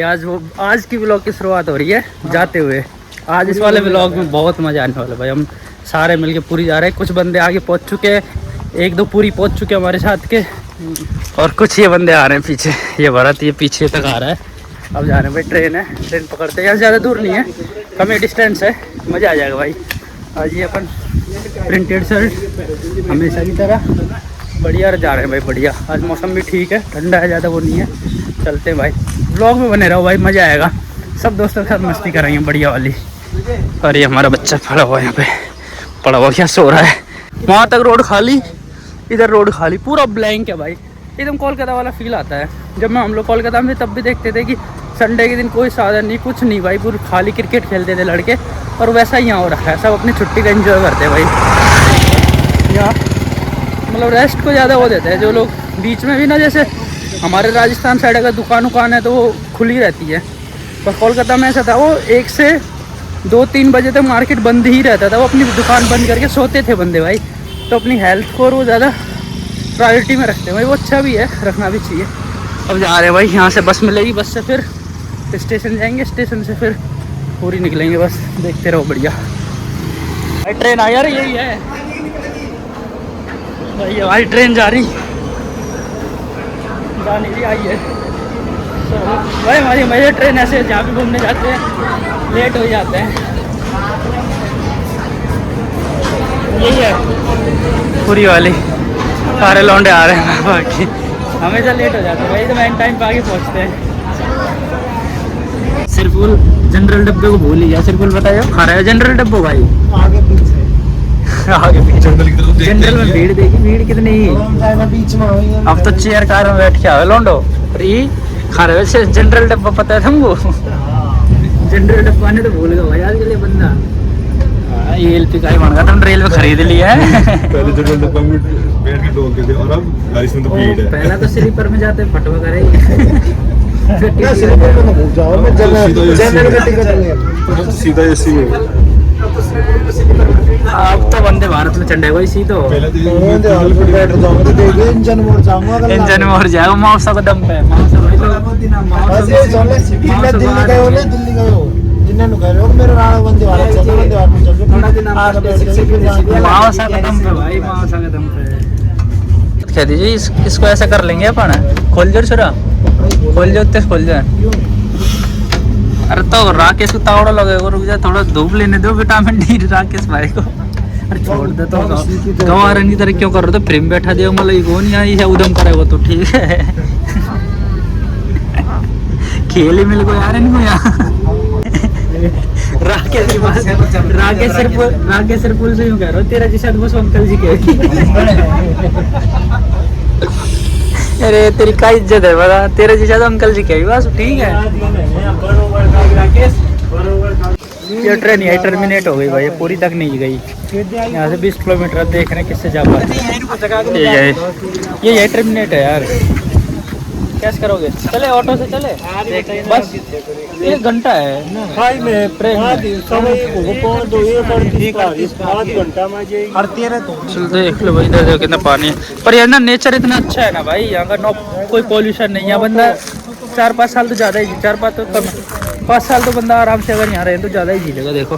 भाई आज की व्लॉग की शुरुआत हो रही है जाते हुए। आज इस वाले व्लॉग में बहुत मज़ा आने वाला है भाई। हम सारे मिलके पूरी जा रहे हैं। कुछ बंदे आगे पहुंच चुके हैं, एक दो पूरी पहुंच चुके हैं हमारे साथ के, और कुछ ये बंदे आ रहे हैं पीछे। ये भरत ये पीछे तक आ रहा है। अब जा रहे हैं भाई, ट्रेन है, ट्रेन पकड़ते हैं। यहाँ ज़्यादा दूर नहीं है, कम ही डिस्टेंस है, मज़ा आ जाएगा भाई। आज ये अपन प्रिंटेड शर्ट हमेशा की तरह बढ़िया जा रहे हैं भाई, बढ़िया। आज मौसम भी ठीक है, ठंडा है, ज़्यादा वो नहीं है। चलते हैं भाई, ब्लॉग में बने रहो भाई, मज़ा आएगा। सब दोस्तों के साथ मस्ती करेंगे बढ़िया वाली। और ये हमारा बच्चा पड़ा हुआ है यहाँ पे, पड़ा हुआ क्या सो रहा है। वहाँ तक रोड खाली, इधर रोड खाली, पूरा ब्लैंक है भाई। एकदम कोलकाता वाला फील आता है। जब हम लोग कोलकाता में तब भी देखते थे कि संडे के दिन कोई साधन नहीं, कुछ नहीं भाई, पूरी खाली क्रिकेट खेलते थे लड़के। और वैसा ही यहाँ हो रखा है, सब अपनी छुट्टी का एंजॉय करते हैं भाई। यहाँ मतलब रेस्ट को ज़्यादा वो देते हैं जो लोग बीच में भी ना, जैसे हमारे राजस्थान साइड अगर दुकान है तो वो खुली रहती है, पर कोलकाता में ऐसा था, वो 1 से 2-3 बजे तक मार्केट बंद ही रहता था। वो अपनी दुकान बंद करके सोते थे बंदे भाई। तो अपनी हेल्थ को वो ज़्यादा प्रायोरिटी में रखते हैं भाई, वो अच्छा भी है, रखना भी चाहिए। अब जा रहे हैं भाई, यहाँ से बस मिलेगी, बस से फिर स्टेशन जाएंगे, स्टेशन से फिर पूरी निकलेंगे। बस देखते रहो बढ़िया भाई। ट्रेन आ यार, यही है भाई, हमारी ट्रेन जा नहीं भी आई है। तो भाई हमारी मेजर ट्रेन ऐसे जहाँ भी घूमने जाते हैं लेट हो जाते हैं। यही है पूरी वाली, सारे लौंडे आ रहे हैं बाकी, हमेशा लेट हो जाते हैं भाई, तो मेन टाइम पे आगे पहुँचते हैं। सिरपुल जनरल डब्बे को भूल ही गया। सिरपुल बताइए, खा रहा है जनरल डब्बो भाई, आगे पीछे आगे पीछे। जनरल में भीड़ देखी, भीड़ कितनी बीच में। अब तो चेयर कार में बैठ के आवे लौंडो, खा रहे वैसे जनरल डब्बा पता है तुमको? जनरल डब्बा ने तो भूल गया भाई आजकल ये बंदा। ये एलपी का ही बन गया, तुम रेलवे खरीद लिया है। पहले जनरल डब्बा में बैठ के डोलते थे, और अब गाड़ी में तो भीड़ है। पहला तो स्लीपर में जाते फटवा करे। स्लीपर में ना जाओ, मैं जनरल का टिकट ले, सीधा एसी में। अब तो वंदे भारत में चढ़े कोई सी तो वंदे भारत में बैठ जाऊंगा तो देखिए इंजन मोड़ जाऊंगा, इंजन मोड़ जाएगा। मौसा का दम पे, मौसा भाई दिल्ली गए हो, दिल्ली गए हो, जिन्हें कह रहे हो मेरे राणा वंदे भारत चल, वंदे भारत में चल थोड़ा दिन आगे बैठ जाइए। मौसा का दम पे भाई, मौसा का दम पे कह दीजिए। इसको ऐसा कर लेंगे अपन, खोल जो छोरा, खोल जो, उत्ते खोल जाए। अरे तो राकेश को तावड़ा लगेगा, रुक जा, थोड़ा धूप लेने दो, विटामिन डी राकेश भाई को। अरे छोड़ दे तो, गंवार की तरह क्यों कर रहे हो? तो फ्रेम बैठा दिया, मतलब कौन आई है उदम करेगा तो ठीक है। खेल ही मिल को यार इनको यहाँ। राकेश के पास, राकेश सिरपुल से यूँ कह रहा हो, तेरा जैसा बस अंकल जी के। अरे तेरी क्या इज्जत है बता, तेरे जैसा तो अंकल जी के बस ठीक है। ये ट्रेन यही टर्मिनेट हो गई भाई, पूरी तक नहीं गई। यहाँ से 20 किलोमीटर देख रहे हैं किससे जा पाते। ये यही टर्मिनेट है यार, कैसे करोगे? चले ऑटो से चले, बस 1 घंटा है ट्रेन। चल देख लो भाई, इधर देखो कितना पानी है। पर यार ना नेचर इतना अच्छा है ना भाई, यहाँ का कोई पॉल्यूशन नहीं है। बंदा 4-5 साल तो ज़्यादा ही, 4-5 तो कम, 5 साल तो बंदा आराम से अगर यहाँ रहे तो ज़्यादा ही जी लेगा। देखो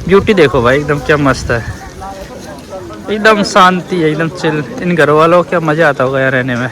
ब्यूटी देखो भाई, एकदम क्या मस्त है, एकदम शांति है, एकदम चिल। इन घर वालों को क्या मज़ा आता होगा यहाँ रहने में।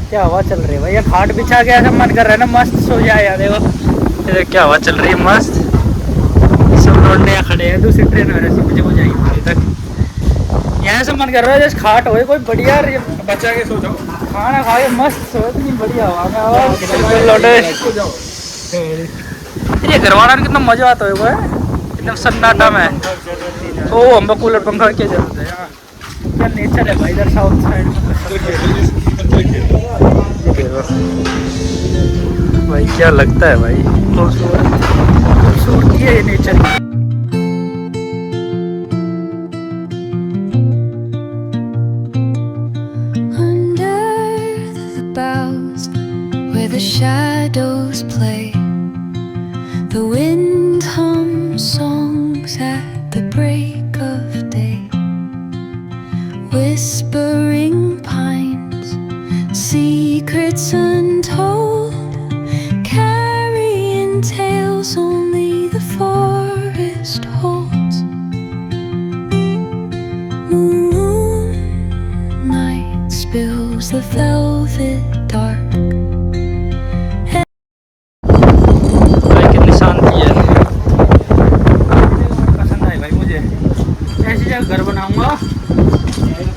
क्या हवा चल रही है भाई, ये खाट बिछा के ऐसा मन कर रहा है ना मस्त सो जाए यार। देखो क्या हवा चल रही है मस्त, सब लौंडे यहाँ खड़े हैं। दूसरी ट्रेन हो रही हो जाएगी दिल्ली तक। यहाँ से मन कर रहा है जैसे खाट हो कोई बढ़िया, बचा के सो जाओ, खाना खा के मस्त सो, इतनी बढ़िया हवा में लौटे। ये घर वाला कितना मजा आता है एकदम सन्नाटा में। ओ हम कूलर पंखा क्या जरूरत है यहाँ, क्या नेचर है भाई इधर साउथ साइड में भाई। क्या लगता है भाई, खूबसूरती है ये नेचर की। The shadows play, the wind hums songs at the break of day, whispering pines, sea secrets untold, carrying tales only the forest holds. Moonlight spills the velvet dark. भाई कितनी शांति है, पसंद आई भाई मुझे। ऐसी जगह घर बनाऊंगा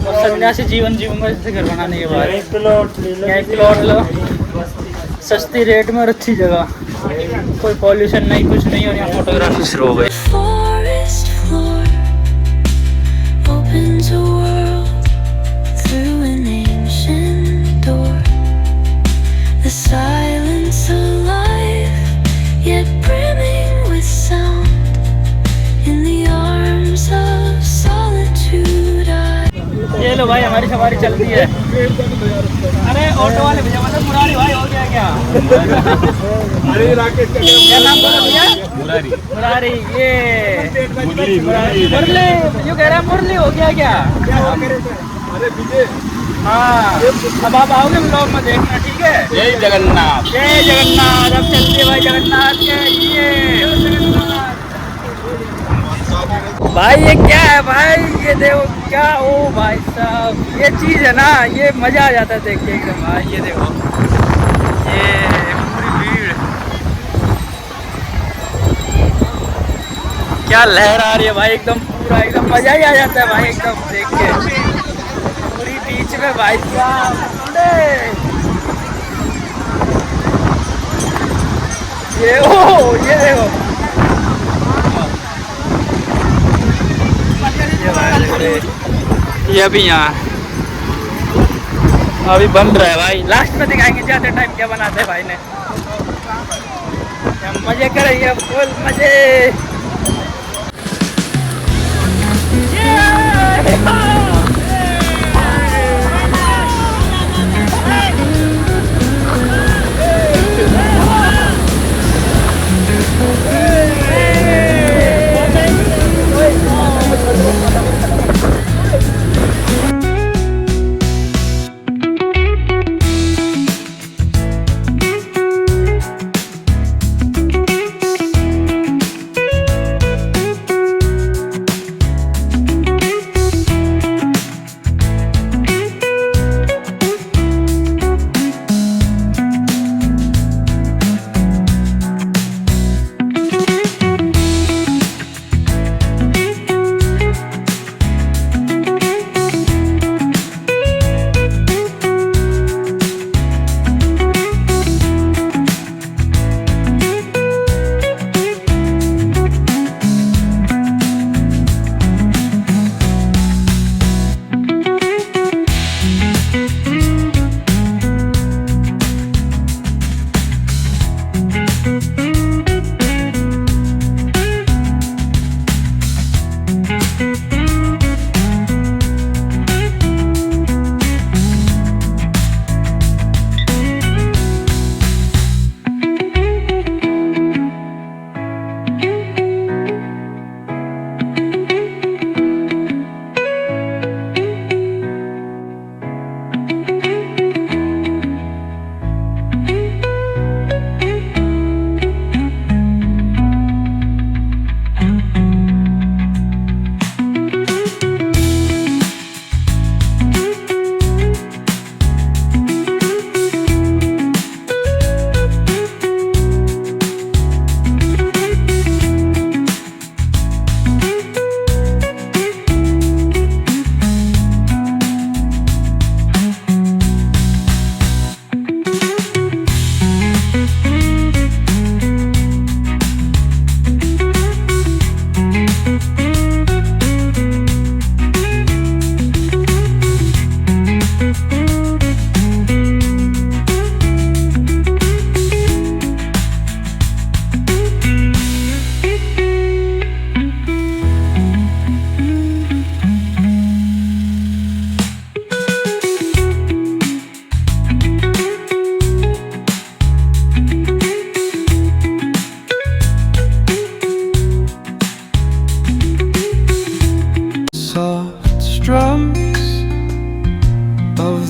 और सन्यासी जीवन जीऊंगा जैसे घर बनाने के बाद। एक प्लॉट लो सस्ती रेट में और अच्छी जगह, कोई पॉल्यूशन नहीं कुछ नहीं, और यहाँ फोटोग्राफी शुरू हो गई। Forest floor opens a world through an ancient door. The silence alive, yet brimming with sound. In the arms of solitude, ये लो भाई हमारी सवारी चलती है। अरे ऑटो वाले भैया मतलब मुरारी भाई हो गया क्या? क्या नाम बोला भैया? मुरारी। ये मुरली जो कह रहा है मुरली हो गया क्या? हाँ अब आप आओगे ब्लॉग में देखना, ठीक है? जय जगन्नाथ, जय जगन्नाथ। अब चलते भाई जगन्नाथ के ये भाई। ये क्या है भाई? ये देखो क्या, ओ भाई साहब ये चीज है ना, ये मजा आ जाता है देख के एकदम। भाई ये देखो ये पूरी भीड़, क्या लहर आ रही है भाई, एकदम पूरा एकदम मजा ही आ जाता है भाई एकदम देख के। पूरी बीच में भाई साहब ये, ओ ये देखो ये अभी यहाँ अभी बन रहा है भाई। लास्ट में दिखाएंगे जाते टाइम क्या बनाते हैं भाई ने। मजे करेंगे फुल मजे।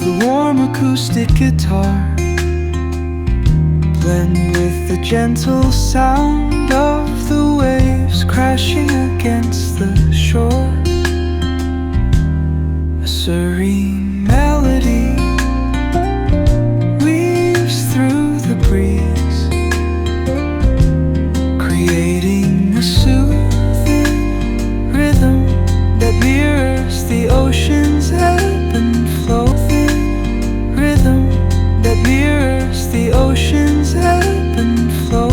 the warm acoustic guitar blend with the gentle sound of the waves crashing against the shore. A serene melody weaves through the breeze, creating a soothing rhythm that mirrors the ocean's ebb and flow. Rhythm that mirrors the ocean's ebb and flow.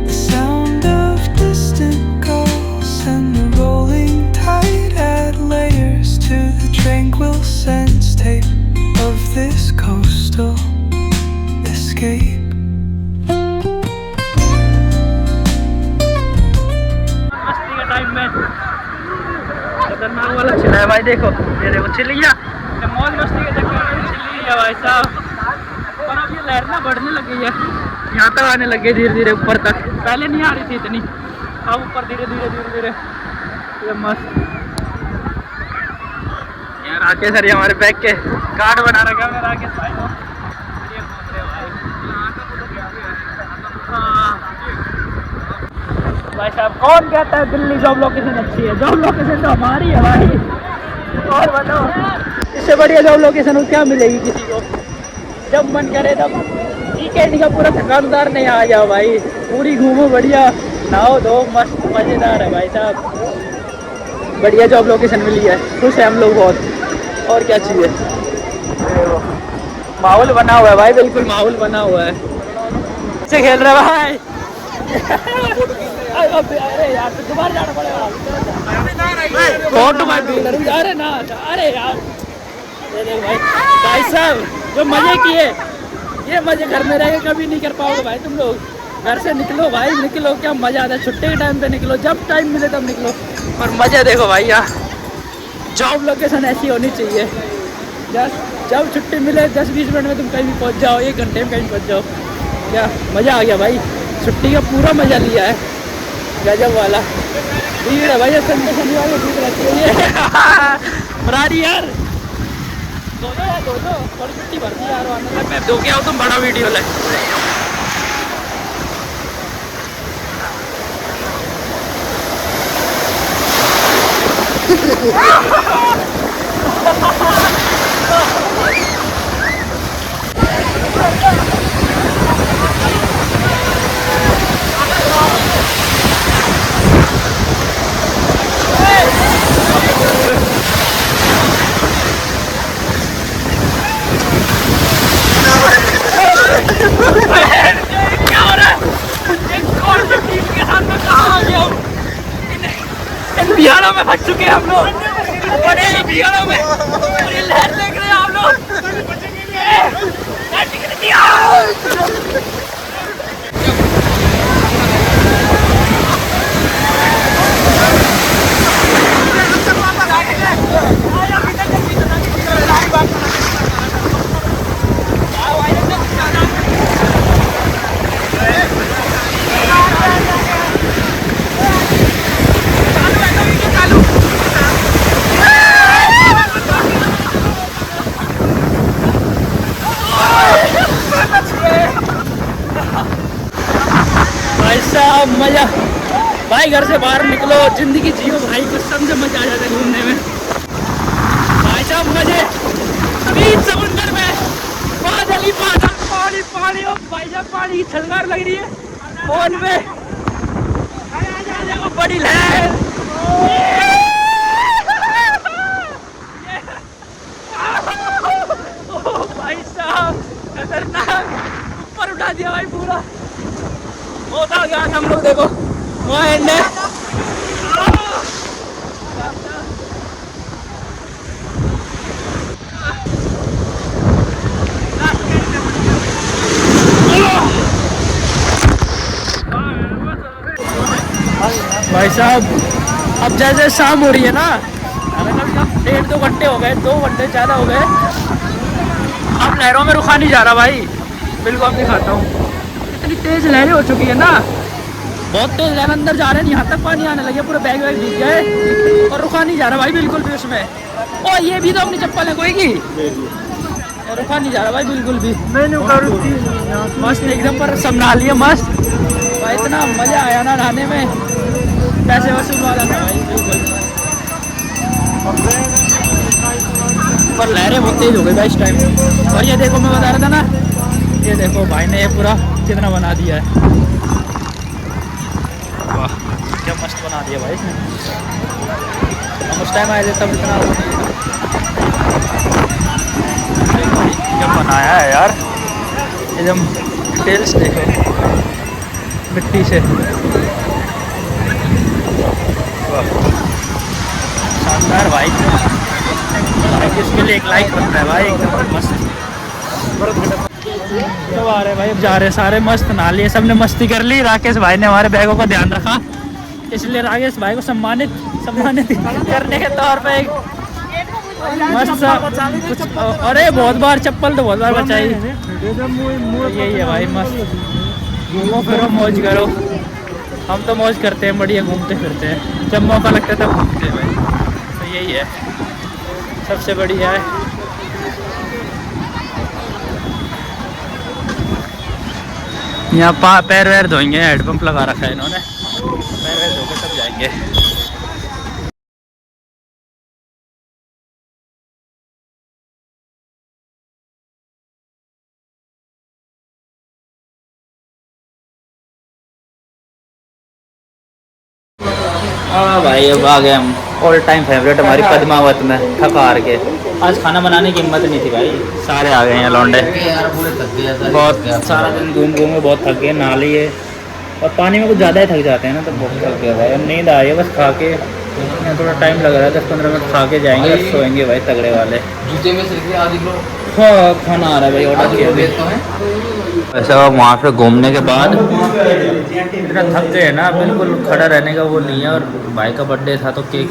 The sound of distant gulls and the rolling tide add layers to the tranquil sense tape of this coastal escape. मस्ती का time में खतरनाक वाला चिल्ला है भाई। देखो ये देखो चिल्लिया, ये मौज मस्ती के चक्कर में चिल्ली है भाई साहब। और अब ये लहर ना बढ़ने लगी है, यहाँ तक आने लगे धीरे धीरे ऊपर तक। पहले नहीं आ रही थी इतनी, अब ऊपर धीरे धीरे धीरे धीरे। ये मस्त यार। राकेश सर हमारे बैग के कार्ड बना रखा है राकेश भाई को। भाई साहब कौन कहता है दिल्ली जॉब लोकेशन अच्छी है? जॉब लोकेशन तो हमारी है भाई। और बताओ इससे बढ़िया जॉब लोकेशन क्या मिलेगी किसी को? जब मन करे तब वीकेंड का पूरा थकान उतारने आ जाओ भाई, पूरी घूमो, बढ़िया नहाओ धो, मस्त मज़ेदार है भाई साहब। बढ़िया जॉब लोकेशन मिली है, खुश है हम लोग बहुत। और क्या चाहिए? माहौल बना हुआ है भाई, बिल्कुल माहौल बना हुआ है। से खेल रहे भाई। अरे यार तो दोबारा जाना पड़ेगा। फोटो भाई अरे ना, अरे यार भाई भाई साहब जो मजे किए ये मजे घर में रह के कभी नहीं कर पाओगे भाई तुम लोग। घर से निकलो भाई, निकलो, क्या मजा आता है। छुट्टी के टाइम पे निकलो, जब टाइम मिले तब निकलो और मजे देखो भाई। यहाँ जॉब लोकेशन ऐसी होनी चाहिए, जब छुट्टी मिले 10-20 मिनट में तुम कहीं भी पहुँच जाओ, 1 घंटे में कहीं पहुँच जाओ। क्या मज़ा आ गया भाई, छुट्टी का पूरा मज़ा लिया है, गजब वाला। भीड़ है भाई, संडे शनिवार में भीड़ रहती है। फरारी यार दो थोड़ी छुट्टी भर दी यार। मैं दो के आओ तुम बड़ा वीडियो ले। क्या हो रहा है? एक और टीम के साथ में कहाँ आ गया? इन बिहारों में फंस चुके हैं हम लोग, बड़े बिहारों में। और ये लहर देख रहे हैं आप लोग। मजा भाई, घर से बाहर निकलो, जिंदगी जियो भाई, कसम से मजा आ जाता है घूमने में भाई साहब। मजे अभी समुद्र में बादल ही बादल, पानी पानी, और भाई साहब पानी की छलकार लग रही है फोन में। बड़ी लहर भाई साहब, खतरनाक, ऊपर उठा दिया भाई पूरा। होता गया हम लोग, देखो भाई साहब। अब जैसे शाम हो रही है ना, 1.5-2 घंटे हो गए, 2 घंटे ज़्यादा हो गए। अब लहरों में रुका नहीं जा रहा भाई, बिल्कुल अब दिखाता हूँ। इतनी तेज लहरें हो चुकी है ना, बहुत तेज है, अंदर जा रहे हैं, यहाँ तक पानी आने लगे, पूरे बैग वैग भीग गए और रुका नहीं जा रहा भाई बिल्कुल भी उसमें। ओ ये भी तो अपनी चप्पल है कोई की, रुका नहीं जा रहा भाई बिल्कुल भी। मस्त एकदम पर संभाल लिया मस्त भाई, इतना मजा आया ना नहाने में, पैसे वसूल वाला था भाई बिल्कुल। पर लहरें बहुत तेज हो गई भाई इस टाइम। और ये देखो मैं बता रहा था ना, ये देखो भाई ने ये पूरा कितना बना दिया है, वाह क्या मस्त बना दिया भाई इसने। हम उस टाइम आए थे तब इतना क्या बनाया है यार, एकदम डिटेल्स देखो मिट्टी से, शानदार भाई। इसके लिए एक लाइक बनता है भाई, एकदम मस्त। तो आ रहे भाई, अब जा रहे सारे मस्त नहा लिए, सबने मस्ती कर ली। राकेश भाई ने हमारे बैगों का ध्यान रखा, इसलिए राकेश भाई को सम्मानित करने के तौर पे एक मस्त सा कुछ। अरे बहुत बार चप्पल तो बहुत बार बचाई, यही है भाई मस्त। घूमो फिरो मौज करो, हम तो मौज करते हैं, बढ़िया घूमते फिरते हैं, जब मौका लगता है तब घूमते हैं भाई। तो यही है सबसे बढ़िया है। यहाँ पैर वैर धोएंगे, हेडपम्प लगा रखा है इन्होंने, पैर वैर धो के तब जाएंगे। हाँ भाई अब आ गए हम ऑल टाइम फेवरेट हमारी पद्मावत में, थकार के। आज खाना बनाने की हिम्मत नहीं थी भाई, सारे आ गए हैं लौंडे, बहुत सारा दिन घूम घूम के बहुत थक गए, नहा लिए और पानी में कुछ ज़्यादा ही थक जाते हैं ना, तो बहुत थक गया भाई। नींद आ रही है बस, खा के थोड़ा टाइम लग रहा है, 10-15 मिनट खा के जाएंगे, सोएंगे भाई तगड़े वाले। हाँ खाना आ रहा है भाई, ऑर्डर किया। वैसे वहाँ पे घूमने के बाद इतना थक गए ना, बिल्कुल खड़ा रहने का वो नहीं है। और भाई का बर्थडे था तो केक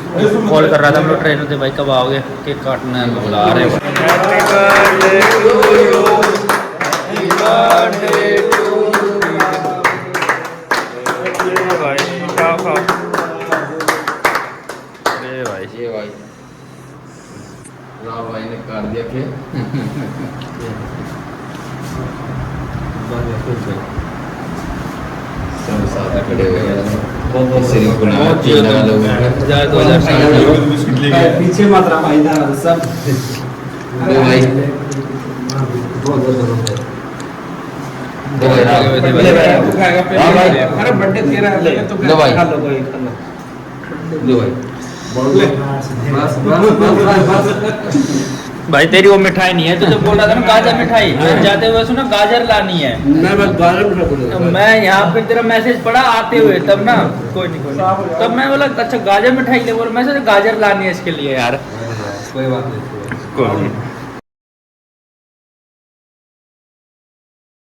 कॉल कर रहा था हम लोग ट्रेन में, भाई कब आओगे, केक काटना है, बुला रहे हैं। भाई ने काट दिया के सब साथ खड़े हुए हैं, पीछे मात्रा भाई सब दो भाई अरे बर्थडे तेरा है तो दो भाई खा लो कोई दो भाई भाई तेरी वो मिठाई नहीं है, तुझे बोल रहा था ना गाजर मिठाई, जाते हुए सुना गाजर लानी है। मैं बस गाजर मिठाई बोल, मैं यहाँ पे तेरा मैसेज पढ़ा आते हुए तब ना, कोई नहीं तब मैं बोला अच्छा गाजर मिठाई ले, बोल मैसेज गाजर लानी है इसके लिए यार, कोई बात नहीं।